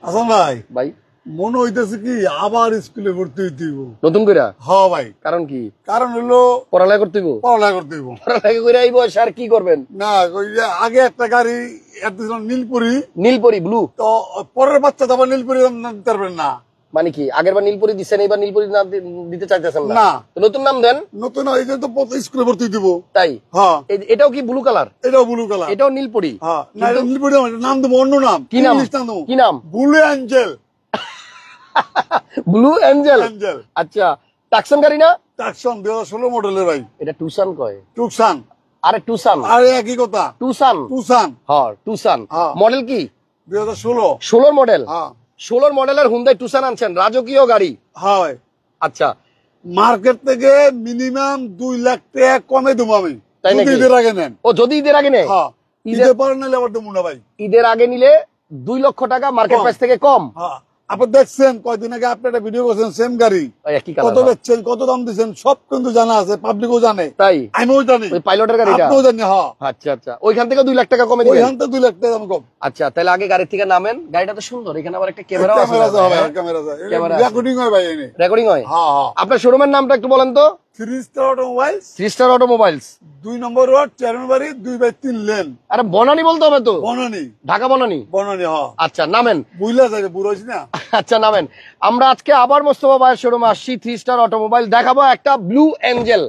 হাসান ভাই ভাই মনে হইতেছে কি আবার স্কুলে ভর্তি হইতে হইব নতুন করে। হ্যাঁ ভাই। কারণ কি? কারণ হলো পড়ালেখা করতে হইব। পড়ালেখা করতে হইব। পড়ালেখা করে আইব আর কি করবেন? না ওই যে আগে একটা গাড়ি নীলপুরি নীলপরি ব্লু, তো পরের বাচ্চা তো আবার নীলপুরি দিতে পারবেন না। মানে কি আগের বার নীলপরি দিচ্ছেন এইবার নীলপরি নাম দিতে চাইতেছেন না? তো নতুন নাম দেন। নতুন এই যে তো স্কুলে ভর্তি দিব। তাই? হ্যাঁ। এটাও কি ব্লু কালার? এটাও ব্লু কালার। এটাও নীলপরি। হ্যাঁ না নীলপুরি নাম দেবো অন্য নাম। কি নাম? কি নাম? Blue Angel. Blue Angel. Angel. আচ্ছা টাকসান গাড়ি না? টাকসান 2016 মডেলের ভাই। এটা টুসান কয়। টুকসান। আরে টুসান। আরে একই কথা। টুসান। টুসান। হ্যাঁ টুসান। মডেল কি? 2016। 16 মডেল। হ্যাঁ 16 মডেলের হুন্ডাই টুসান আনছেন, রাজকীয় গাড়ি। হয়। আচ্ছা মার্কেট থেকে মিনিমাম 2 লাখ টাকা কমে দেবো আমি। তাই নাকি? ঈদের আগে নেন। ও যদি ঈদের আগে নেয়? হ্যাঁ ঈদের পরে নিলে আবার দেবো না ভাই। ঈদের আগে নিলে 2 লক্ষ টাকা মার্কেট প্রাইস থেকে কম। হ্যাঁ আপনি দেখছেন কয়দিন আগে আপনি একটা ভিডিও করছেন সেম গাড়ি কত বেচছেন কত দাম দিচ্ছেন সব কিন্তু জানা আছে, পাবলিকও জানে। তাই? আমিও জানি। ওই পাইলটের গাড়িটা আপনিও জানি। হ্যাঁ আচ্ছা আচ্ছা ওইখান থেকে 2 লাখ টাকা কমে দিবেন? ওইখান থেকে 2 লাখ টাকা দাম কম। আচ্ছা তাহলে আগে গাড়ি থেকে নামেন। গাড়িটা তো সুন্দর, এখানে আবার একটা ক্যামেরা আছে। ক্যামেরা আছে, রেকর্ডিং হয় ভাই এনে। রেকর্ডিং হয়? হ্যাঁ হ্যাঁ। আপনার শোরুমের নামটা একটু বলেন তো। 3 স্টার অটোমোবাইলস। 3 স্টার অটোমোবাইলস, 2 নম্বর রোড, চেয়ারম্যানবাড়ি, 2/3 লেন। আরে বনানী বলতে হবে তো। বনানী। ঢাকা বনানী। বনানী হ্যাঁ। আচ্ছা নামেন। বুঝলা যায় বুড়ো হইছি না। আচ্ছা নামেন। আমরা আজকে আবার মোস্তফা ভাইয়ের শোরুমে আসছি। 3 স্টার অটোমোবাইল দেখাবো একটা ব্লু অ্যাঞ্জেল।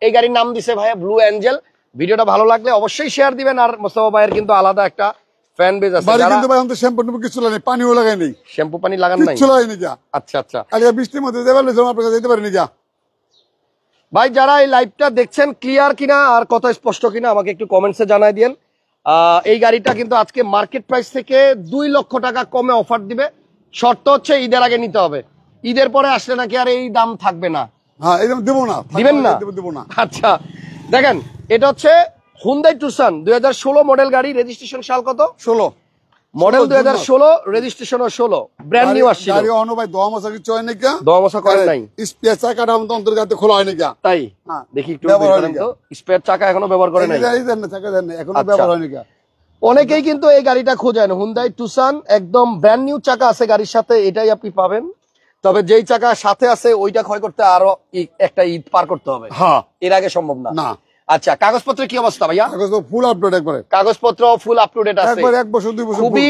এই গাড়ির নাম দিছে ভাইয়া ব্লু অ্যাঞ্জেল। ভিডিওটা ভালো লাগলে অবশ্যই শেয়ার দিবেন। আর মোস্তফা ভাইয়ের কিন্তু আলাদা একটা ফ্যান বেজ আছে। বাড়ি কিন্তু ভাই আমি তো শ্যাম্পু কিছু লাগাই, পানিও লাগাই নাই। শ্যাম্পু পানি লাগান নাই? কিছু লাগাই নি যা। আচ্ছা আচ্ছা। আরে বৃষ্টির মধ্যে যাবে না, আপনার কাছে যেতে পারিনি যা। ভাই যারা এই লাইভটা দেখছেন ক্লিয়ার কিনা আর কত স্পষ্ট কিনা আমাকে একটু কমেন্টসে জানাই দিন। এই গাড়িটা কিন্তু আজকে মার্কেট প্রাইস থেকে 2 লক্ষ টাকা কমে অফার দিবে। শর্ত হচ্ছে ঈদের আগে নিতে হবে। ঈদের পরে আসলে নাকি আর এই দাম থাকবে না। হ্যাঁ এই দাম দেবো না। দিবেন না? দেবো না। আচ্ছা দেখেন এটা হচ্ছে হুন্ডাই টুসান 2016 মডেল গাড়ি। রেজিস্ট্রেশন সাল কত? 16 মডেল 2016, রেজিস্ট্রেশন 16, ব্র্যান্ড নিউ আসছিল। গাড়ি অন্য ভাই 10 মাস আগে চয় নাকি? 10 মাস করে নাই। স্পেয়ার চাকাটা আমাদের অন্তর্গাতে খোলা হয় নাকি? তাই? দেখি একটু দেখেন তো। স্পেয়ার চাকা এখনো ব্যবহার করে নাই। এই দেন না চাকা দেন না, এখনো ব্যবহার হয় নাকি? অনেকেই কিন্তু এই গাড়িটা খোঁজেন। হুন্ডাই টুসান একদম ব্র্যান্ড নিউ চাকা আছে গাড়ির সাথে, এটাই আপনি পাবেন। তবে যেই চাকা সাথে আছে ওইটা ক্ষয় করতে আরো একটা ঈদ পার করতে হবে। হ্যাঁ এর আগে সম্ভব না। না। আচ্ছা কাগজপত্রের কি অবস্থা ভাইয়া? কাগজপত্র ফুল আপডেট একবারে। কাগজপত্র ফুল আপ টু ডেট আছে একবার 1 বছর 2 বছর। খুবই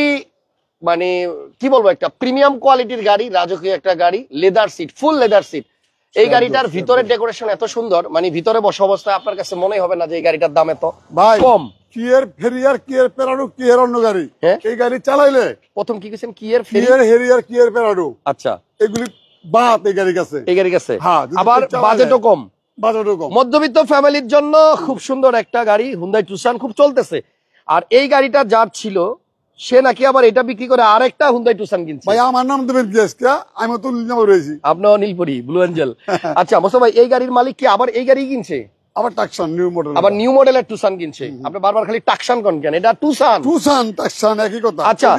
মানে কি বলবো একটা প্রিমিয়াম কোয়ালিটির গাড়ি, রাজকীয় একটা গাড়ি। Leather seat, full leather seat. এই গাড়িটার ভিতরে ডেকোরেশন এত সুন্দর, মানে ভিতরে বসা অবস্থায় আপনার কাছে মনে হবে না যে এই গাড়িটার দাম এত কম। কিয়ের ফেরিয়ার, কিয়ের পেরাডো, কিয়ের অন্য গাড়ি। এই গাড়ি চালাইলে প্রথম কি গেছেন কিয়ের হেরিয়ার, কিয়ের পেরাডো। আচ্ছা এগুলি বাদ এই গাড়ি কাছে। এই গাড়ি কাছে হ্যাঁ আবার বাজেটও কম। বাজেটও কম। মধ্যবিত্ত ফ্যামিলির জন্য খুব সুন্দর একটা গাড়ি। হুন্ডাই টুসান খুব চলতেছে। আর এই গাড়িটা যার ছিল সে নাকি আবার এটা বিক্রি করে আরেকটা হুন্ডাই টুসান কিনছে। ভাই আমার নাম দেবেন কি আজকে? আমি তো নীলনগর রয়েছি। আপনাও নীলপরি, ব্লু অ্যাঞ্জেল। আচ্ছা মোস্তফা ভাই এই গাড়ির মালিক কি আবার এই গাড়ি কিনছে? আবার টাকসান নিউ মডেল। আবার নিউ মডেলের টুসান কিনছে। আপনি বারবার খালি টাকসান কোন কেন? এটা টুসান। টুসান টাকসান একই কথা। আচ্ছা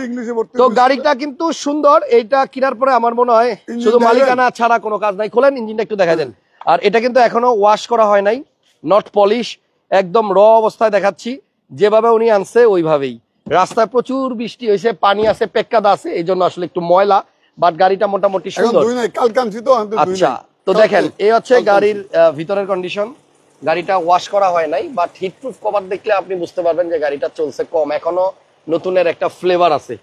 তো গাড়িটা কিন্তু সুন্দর। এইটা কেনার পরে আমার মনে হয় শুধু মালিকানা ছাড়া কোনো কাজ নাই। খোলেন ইঞ্জিনটা একটু দেখা দেন। আর এটা কিন্তু এখনো ওয়াশ করা হয় নাই, নট পলিশ, একদম র অবস্থায় দেখাচ্ছি। যেভাবে উনি আনছে ওইভাবেই। রাস্তায় প্রচুর বৃষ্টি হয়েছে, পানি আছে, পেক্কাদা আছে, এই জন্য আসলে একটু ময়লা, বাট গাড়িটা মোটামুটি সুন্দর। আচ্ছা তো দেখেন এই হচ্ছে গাড়ির ভিতরের কন্ডিশন। গাড়িটা ওয়াশ করা হয় নাই, বাট হিটপ্রুফ কভার দেখলে আপনি বুঝতে পারবেন যে গাড়িটা চলছে কম, এখনো নতুনের একটা ফ্লেভার আছে,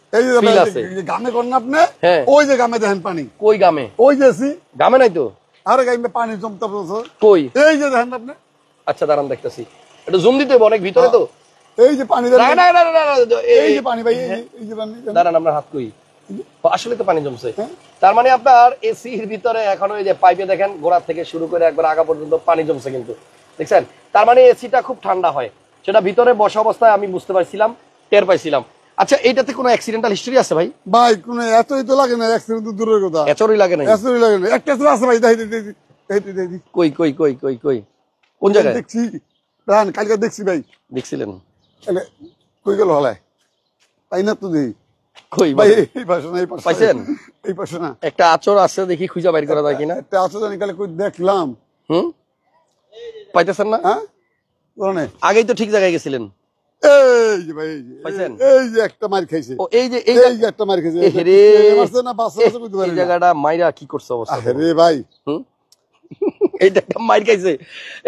ফিল আছে। গামে করেন আপনি? হ্যাঁ ওই যে গামে দেখেন পানি। কই গামে? ওই যে গামে নাই তো। আরে গামে পানি জমতে কই? এই যে দেখেন আপনি। আচ্ছা দাঁড়ান দেখতেছি, একটু জুম দিতে হবে, অনেক ভিতরে তো। এই যে পানি, এই যে পানি ভাই, এই যে পানি। দাঁড়ান আমরা হাত কই, আসলে তো পানি জমছে। তার মানে আপনার এসির ভিতরে এখনো এই যে পাইপে দেখেন গোড়া থেকে শুরু করে একবার আগা পর্যন্ত পানি জমছে কিন্তু, দেখছেন? তার মানে এসিটা খুব ঠান্ডা হয়, সেটা ভিতরে বসা অবস্থায় আমি বুঝতে পারছিলাম, টের পাইছিলাম। আচ্ছা এইটাতে কোনো অ্যাক্সিডেন্টাল হিস্টরি আছে ভাই? ভাই কোনো এতই তো লাগে না, অ্যাক্সিডেন্ট তো দূরের কথা। এতই লাগে না? এতই লাগে না, একটা তো আছে ভাই। কই কই কই কই কই কোন জায়গায়? দেখছি রান, কালকে দেখছি ভাই। দেখছিলেন? তাহলে কই গেল হলায় তাই না? তো দেখি কই ভাই, এই পাশে না, এই পাশে পাইছেন? এই পাশে না, একটা আচর আছে, দেখি খুঁজে বাইর করা যায় কিনা। একটা আছে জানি, কালে কই দেখলাম। পাইতেছেন না? হ্যাঁ আগেই তো ঠিক জায়গায় গেছিলেন। এই যে ভাই পাইছেন? এই যে একটা মার খাইছে, ও এই যে এই যে একটা মার খাইছে, না বাচ্চা আছে বুঝতে পারি এই না। জায়গাটা মাইরা কি করছে অবস্থা? আরে ভাই এইটা একটা মাইর খাইছে,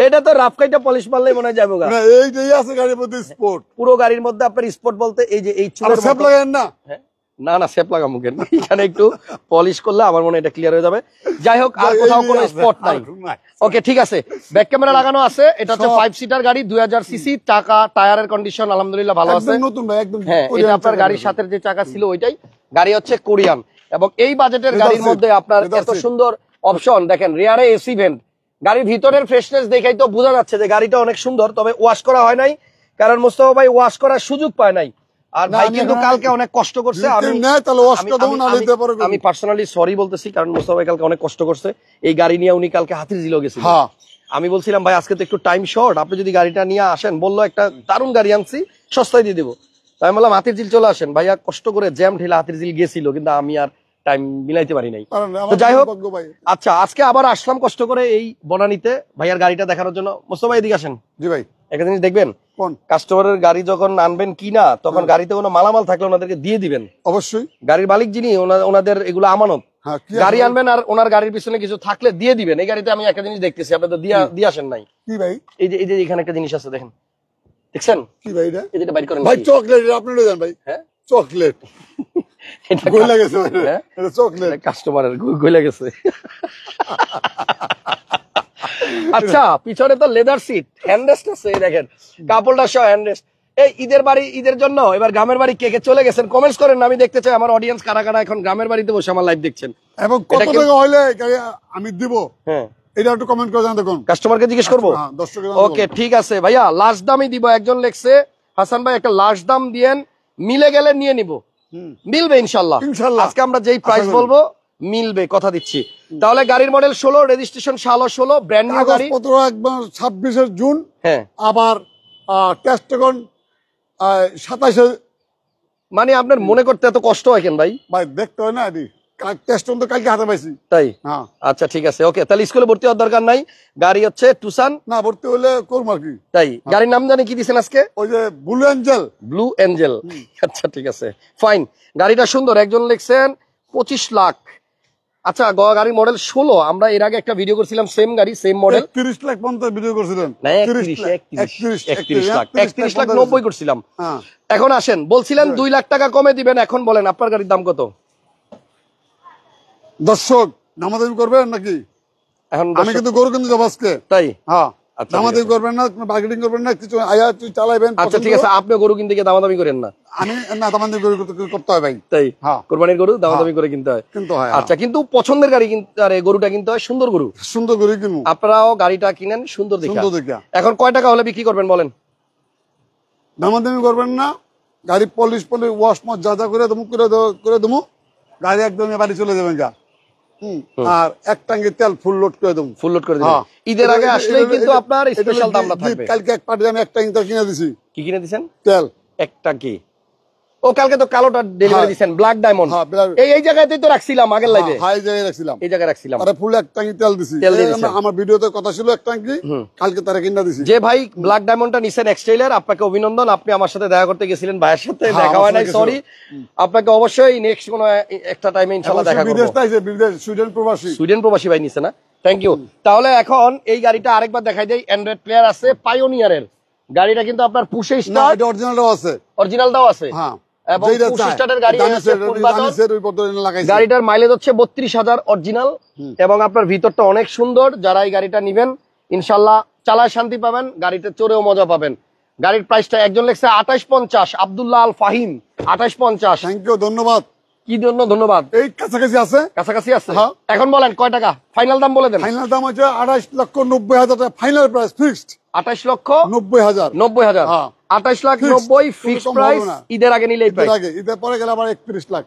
এটা তো রাফ কাইটা পলিশ মারলেই মনে হয় যাবে গা। না এইটাই আছে গাড়ির মধ্যে স্পোর্ট। পুরো গাড়ির মধ্যে আপনার স্পট বলতে এই যে এই চুলের সেপ মতো- লাগায়েন না। হ্যাঁ? না না সেপ লাগামু কেন, এখানে একটু পলিশ করলে আমার মনে হয় এটা ক্লিয়ার হয়ে যাবে। যাই হোক আর কোথাও কোনো স্পট নাই। ওকে ঠিক আছে, ব্যাক ক্যামেরা লাগানো আছে, এটা হচ্ছে 5 সিটার গাড়ি 2000 সিসি, টাকা টায়ারের কন্ডিশন আলহামদুলিল্লাহ ভালো আছে। একদম নতুন ভাই, একদম হ্যাঁ এটা আপনার গাড়ির সাথে যে চাকা ছিল ওইটাই, গাড়ি হচ্ছে কোরিয়ান। এবং এই বাজেটের গাড়ির মধ্যে আপনার এত সুন্দর অপশন দেখেন, রিয়ারে এসি ভেন্ট, গাড়ির ভিতরের ফ্রেশনেস দেখাই তো বোঝা যাচ্ছে যে গাড়িটা অনেক সুন্দর, তবে ওয়াশ করা হয় নাই কারণ মোস্তফা ভাই ওয়াশ করার সুযোগ পায় নাই। আর ভাই কিন্তু কালকে অনেক কষ্ট করছে, আমি পার্সোনালি সরি বলতেছি কারণ মোস্তফা ভাই কালকে অনেক কষ্ট করছে। এই গাড়ি নিয়ে উনি কালকে হাতিরঝিল গেছিল, আমি বলছিলাম ভাই আজকে তো একটু টাইম শর্ট, আপনি যদি গাড়িটা নিয়ে আসেন, বললো একটা দারুণ গাড়ি আনছি সস্তায় দিয়ে দেবো। তাই আমি বললাম হাতিরঝিল চলে আসেন, ভাইয়া কষ্ট করে জ্যাম ঠেলে হাতিরঝিল গেছিল, কিন্তু আমি আর টাইম মিলাইতে পারি নাই। তো যাই হোক আচ্ছা আজকে আবার আসলাম কষ্ট করে এই বনানীতে ভাইয়ার গাড়িটা দেখানোর জন্য। মোস্তফা ভাই এদিকে আসেন। জি ভাই একটা জিনিস দেখবেন, কাস্টমারের গাড়ি যখন আনবেন কিনা তখন গাড়িতে কোনো মালামাল থাকলে ওনাদেরকে দিয়ে দিবেন অবশ্যই। গাড়ির মালিক যিনি ওনাদের এগুলো আমানত, গাড়ি আনবেন আর ওনার গাড়ির পিছনে কিছু থাকলে দিয়ে দিবেন। এই গাড়িতে আমি একটা জিনিস দেখতেছি, আপনি তো দিয়ে আসেন নাই। কি ভাই? এই যে এখানে একটা জিনিস আছে দেখেন, দেখছেন কি ভাই? এটা এটা বাইর করেন ভাই, চকলেট আপনি লয়ে যান ভাই। হ্যাঁ চকলেট, এটা গইলা গেছে, এটা চকলেট কাস্টমারের গইলা গেছে। আচ্ছা পিছনে তো লেদার সিট, হ্যান্ডরেস্ট আছে, দেখেন কাপড়টা সহ হ্যান্ডরেস্ট। এই ঈদের জন্য এবার গ্রামের বাড়ি কে কে চলে গেছেন কমেন্টস করেন, আমি দেখতে চাই আমার অডিয়েন্স কারা কারা এখন গ্রামের বাড়িতে বসে আমার লাইভ দেখছেন এবং কত টাকা হইলে আমি দিব। হ্যাঁ এটা একটু কমেন্ট করে জানান, দেখুন কাস্টমারকে জিজ্ঞেস করব। ওকে ঠিক আছে ভাইয়া, লাস্ট দামই দিব। একজন লেখছে হাসান ভাই একটা লাস্ট দাম দিয়েন, মিলে গেলে নিয়ে নিব। মিলবে ইনশাআল্লাহ, আজকে আমরা যেই প্রাইস বলবো মিলবে, কথা দিচ্ছি। তাহলে গাড়ির মডেল 16, রেজিস্ট্রেশন সাল 16, ব্র্যান্ড নিউ গাড়ি, কাগজপত্র একদম 26 জুন। হ্যাঁ আবার টেস্ট এখন 27। মানে আপনার মনে করতে এত কষ্ট হয় কেন ভাই? ভাই দেখতে হয় না, টেস্ট তো কালকে হাতে পাইছি তাই। হ্যাঁ আচ্ছা ঠিক আছে ওকে, তাহলে স্কুলে ভর্তি হওয়ার দরকার নাই, গাড়ি হচ্ছে টুসান। না ভর্তি হলে করবো আর কি। তাই গাড়ির নাম জানি কি দিছেন আজকে? ওই যে ব্লু এঞ্জেল। ব্লু এঞ্জেল, আচ্ছা ঠিক আছে ফাইন। গাড়িটা সুন্দর, একজন লিখছেন 25 লাখ। আচ্ছা গাড়ির মডেল 16, আমরা এর আগে একটা ভিডিও করছিলাম সেম গাড়ি সেম মডেল, 30 লাখ পর্যন্ত ভিডিও করছিলেন। না 31 লাখ 90 করছিলাম। এখন আসেন, বলছিলেন 2 লাখ টাকা কমে দিবেন, এখন বলেন আপনার গাড়ির দাম কত? দর্শক দামাদামি করবেন নাকি? এখন আমি কিন্তু গরু কিন্তু যাবো আজকে, তাই হ্যাঁ দামাদামি করবেন না, মার্কেটিং করবেন না, কিছু আয়া তুই চালাইবেন। আচ্ছা ঠিক আছে, আপনি গরু কিনতে গিয়ে দামাদামি করেন না। আমি না দামাদামি করতে হয় ভাই, তাই হ্যাঁ কোরবানির গরু দামাদামি করে কিনতে হয়, কিন্তু হয়। আচ্ছা কিন্তু পছন্দের গাড়ি কিনতে, আরে গরুটা কিনতে হয় সুন্দর গরু, সুন্দর গরু কিনবো। আপনারাও গাড়িটা কিনেন সুন্দর দেখে। এখন কয় টাকা হলে বিক্রি করবেন বলেন? দামাদামি করবেন না, গাড়ি পলিশ ওয়াশ মত যা যা করে দেবো, গাড়ি একদম বাড়ি চলে যাবেন যা। আর এক ট্যাঙ্কি তেল ফুল লোড করে দেবো, ফুল লোড করে দেবো। ঈদের আগে আসলেই কিন্তু আপনার স্পেশাল দামটা থাকবে। কালকে এক পার্টি আমি এক ট্যাঙ্কি তেল কিনে দিছি। কি কিনে দিছেন? তেল এক ট্যাঙ্কি। ও কালকে তো কালোটা ডেলিভারি দিছেন, ব্ল্যাক ডায়মন্ড। এই জায়গাতেই তো রাখছিলাম আগের লাইভে, হ্যাঁ এই জায়গায় রাখছিলাম, এই জায়গায় রাখছিলাম। আরে ফুল এক ট্যাঙ্কি তেল দিছি। আমার ভিডিওতে কথা ছিল এক ট্যাঙ্কি, কালকে তারা কিনে দিছি। যে ভাই ব্ল্যাক ডায়মন্ডটা নিছেন এক্সটাইলার, আপনাকে অভিনন্দন। আপনি আমার সাথে দেখা করতে গেছিলেন, ভাইয়ের সাথে দেখা হয় নাই, সরি। আপনাকে অবশ্যই নেক্সট কোনো একটা টাইমে ইনশাআল্লাহ দেখা করব। সুইডেন প্রবাসী ভাই নিছে না, থ্যাংক ইউ। তাহলে এখন এই গাড়িটা আরেকবার দেখাই দেই, অ্যান্ড্রয়েড প্লেয়ার আছে, পাইওনিয়ারের গাড়িটা কিন্তু আপনার পুশে স্টার্ট, এটা অরিজিনালটাও আছে, অরিজিনালটাও আছে হ্যাঁ। এবং পুশ স্টার্টের গাড়ি আছে, গাড়িটার মাইলেজ হচ্ছে 32,000 অরিজিনাল, এবং আপনার ভিতরটা অনেক সুন্দর। যারা এই গাড়িটা নেবেন ইনশাআল্লাহ চালায় শান্তি পাবেন, গাড়িতে চড়েও মজা পাবেন। গাড়ির প্রাইসটা একজন লেখছে 2850, আব্দুল্লাহ আল ফাহিম 2850। থ্যাংক ইউ, ধন্যবাদ। কি জন্য ধন্যবাদ? এই কাছাকাছি আছে, কাছাকাছি আছে। এখন বলেন কয় টাকা ফাইনাল দাম বলে দেন। ফাইনাল দাম হচ্ছে 28,90,000 টাকা, final price fixed 28,90,000। 28,90,000 fixed price, ঈদের আগে নিলেই প্রাইস, ঈদের পরে গেলে আবার 31 লাখ।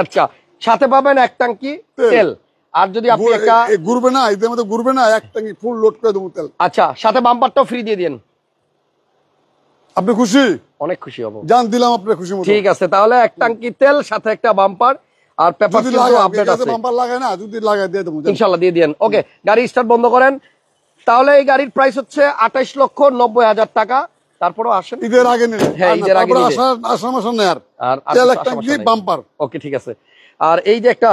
আচ্ছা সাথে পাবেন এক ট্যাঙ্কি তেল, আর যদি আপনি একটা ঘুরবে না, ঈদের মধ্যে ঘুরবে না, এক ট্যাঙ্কি ফুল লোড করে দেবো তেল। আচ্ছা সাথে বাম্পারটাও ফ্রি দিয়ে দেন। আপনি খুশি? অনেক খুশি হব, জান দিলাম আপনি খুশি মতো। ঠিক আছে, তাহলে এক ট্যাঙ্কি তেল সাথে একটা বাম্পার আর পেপার আপডেট আছে। বাম্পার লাগায় না, যদি লাগায় দিয়ে দেবো ইনশাআল্লাহ, দিয়ে দেন। ওকে গাড়ি স্টার্ট বন্ধ করেন। তাহলে এই গাড়ির প্রাইস হচ্ছে 28,90,000 টাকা। তারপরও আসেন ঈদের আগে নিলে। হ্যাঁ, ঈদের আগে নিলে। আসার মাসে নেয়ার আর তেল একটা কি বাম্পার। ওকে, ঠিক আছে। আর এই যে একটা,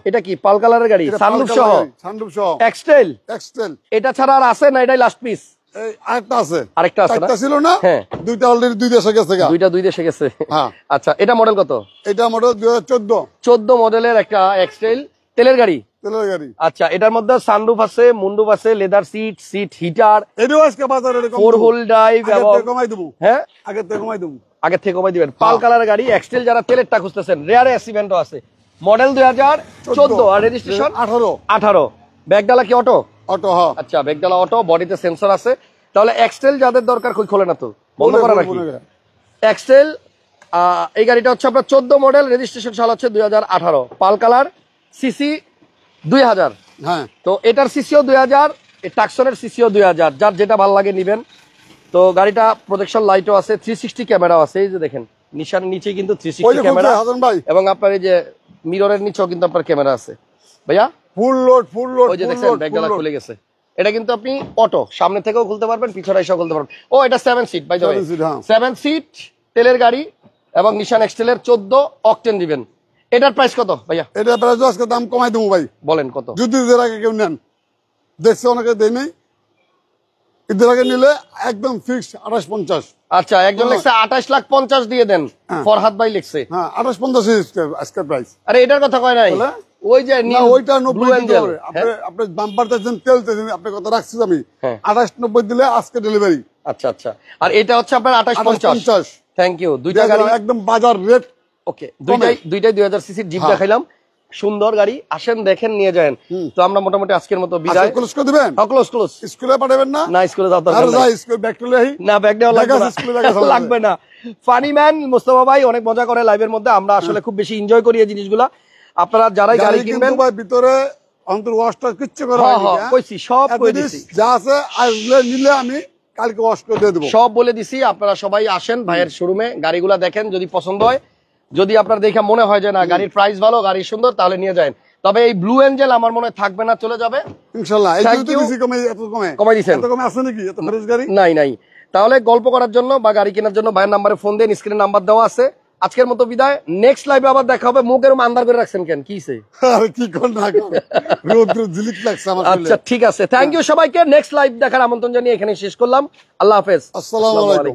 এটা কি পাল কালারের গাড়ি, সানরুফ সহ, এক্সটেল। এটা ছাড়া আর আছে না, এটাই লাস্ট পিস? আরেকটা আছে, আরেকটা আছে না? ছিল না? হ্যাঁ, দুইটা অলরেডি 2 দেশে গেছে। দুইটা 2 দেশে গেছে। আচ্ছা, এটা মডেল কত? এটা মডেল 2014 মডেলের একটা এক্সটেল তেলের গাড়ি। আচ্ছা, এটার মধ্যে সানরুফ আছে, মুন্ডুপ আছে, লেদার সিট, সিট হিটার, এটাও আজকে বাজারে 4 হুইল ড্রাইভ এবং কমাই দেব। হ্যাঁ, আগে থেকে কমাই দেব, আগে থেকে কমাই দিবেন। পাল কালারের গাড়ি এক্সটেল, যারা তেলেরটা খুঁজতেছেন, রেয়ার অ্যাসিভেন্টও আছে। মডেল 2014 আর রেজিস্ট্রেশন 18। ব্যাগডালা কি অটো? অটো। আচ্ছা, ব্যাগডালা অটো, বডিতে সেন্সর আছে। তাহলে এক্সটেল যাদের দরকার কই খোলে না তো, বন্ধ করা রাখি। এক্সটেল এই গাড়িটা হচ্ছে আপনার 14 মডেল, রেজিস্ট্রেশন সাল হচ্ছে 2018, পাল কালার, সিসি 2000। হ্যাঁ, তো এটার সিসিও 2000, এই টাকসনের সিসিও 2000, যার যেটা ভালো লাগে নিবেন। তো গাড়িটা প্রজেকশন লাইটও আছে, 360 ক্যামেরাও আছে। এই যে দেখেন নিশানের নিচে কিন্তু 360 ক্যামেরা, এবং আপনার এই যে মিররের নিচেও কিন্তু আপনার ক্যামেরা আছে। ভাইয়া ফুল লোড ওই যে দেখছেন ব্যাগডালা খুলে গেছে। এটা কিন্তু আপনি অটো, সামনে থেকেও খুলতে পারবেন, পিছনে এসেও খুলতে পারবেন। ও, এটা 7 seat by the way, 7 seat তেলের গাড়ি, এবং নিশান এক্সটেলের 14 অকটেন দিবেন। এটার প্রাইস কত ভাইয়া? এটার প্রাইস আজকে দাম কমাই দেবো ভাই। বলেন কত? যদি ঈদের আগে কেউ নেন, দেখছে অনেকে দেয় নাই, ঈদের আগে নিলে একদম ফিক্সড 2850। আচ্ছা, একজন লিখছে 28,50,000 দিয়ে দেন, ফরহাদ ভাই লিখছে। হ্যাঁ, 2850 আজকে প্রাইস। আরে এটার কথা কয় নাই, ওই যে ওইটা 90 আপনি বাম্পার চাইছেন, তেল চাইছেন, আপনি কথা রাখছি আমি 2890 দিলে আজকে ডেলিভারি। আচ্ছা আচ্ছা, আর এটা হচ্ছে আপনার 2850। Thank you. দুইটা গাড়ি একদম বাজার রেট। ওকে, দুইটাই 2000 সিসির জিপ দেখাইলাম, সুন্দর গাড়ি। আসেন, দেখেন, নিয়ে যান। তো আমরা মোটামুটি আজকের মতো বিদায়। ক্লোজ করে দিবেন? ক্লোজ। স্কুলে পাঠাবেন না? না, স্কুলে যাওয়ার দরকার নাই। স্কুল ব্যাগ তুলে আই না, ব্যাগ নেওয়া লাগবে না। ফানি ম্যান মোস্তফা ভাই অনেক মজা করে লাইভের মধ্যে, আমরা আসলে খুব বেশি এনজয় করি এই জিনিসগুলা। আপনারা যারাই গাড়ি কিনবেন, ভাই ভিতরে অন্তর ওয়াশটা কিচ্ছু করা হয়নি, কইছি সব কই দিছি, যা আছে আসলে নিলে আমি কালকে ওয়াশ করে দিয়ে দেব, সব বলে দিছি। আপনারা সবাই আসেন ভাইয়ের শোরুমে, গাড়িগুলা দেখেন, যদি পছন্দ হয়, যদি আপনার দেখে মনে হয় যে না গাড়ির প্রাইস ভালো, গাড়ি সুন্দর, তাহলে নিয়ে যান। তবে এই ব্লু এঞ্জেল আমার মনে হয় থাকবে না, চলে যাবে ইনশাআল্লাহ। এই যদি বেশি কমাই দিছেন, এত কমে আছে নাকি? এত ফ্রেশ গাড়ি নাই। তাহলে গল্প করার জন্য বা গাড়ি কেনার জন্য ভাইয়ের নাম্বারে ফোন দেন, স্ক্রিনে নাম্বার দেওয়া আছে। আজকের মতো বিদায়, নেক্সট লাইভে আবার দেখা হবে। মুখের আন্দার করে রাখছেন কেন, কিছে? আরে কি কোন না রোদ ঝিলিক লাগছে আমার। আচ্ছা, ঠিক আছে, থ্যাংক ইউ সবাইকে। নেক্সট লাইভ দেখার আমন্ত্রণ জানিয়ে এখানে শেষ করলাম। আল্লাহ হাফেজ, আসসালামু আলাইকুম।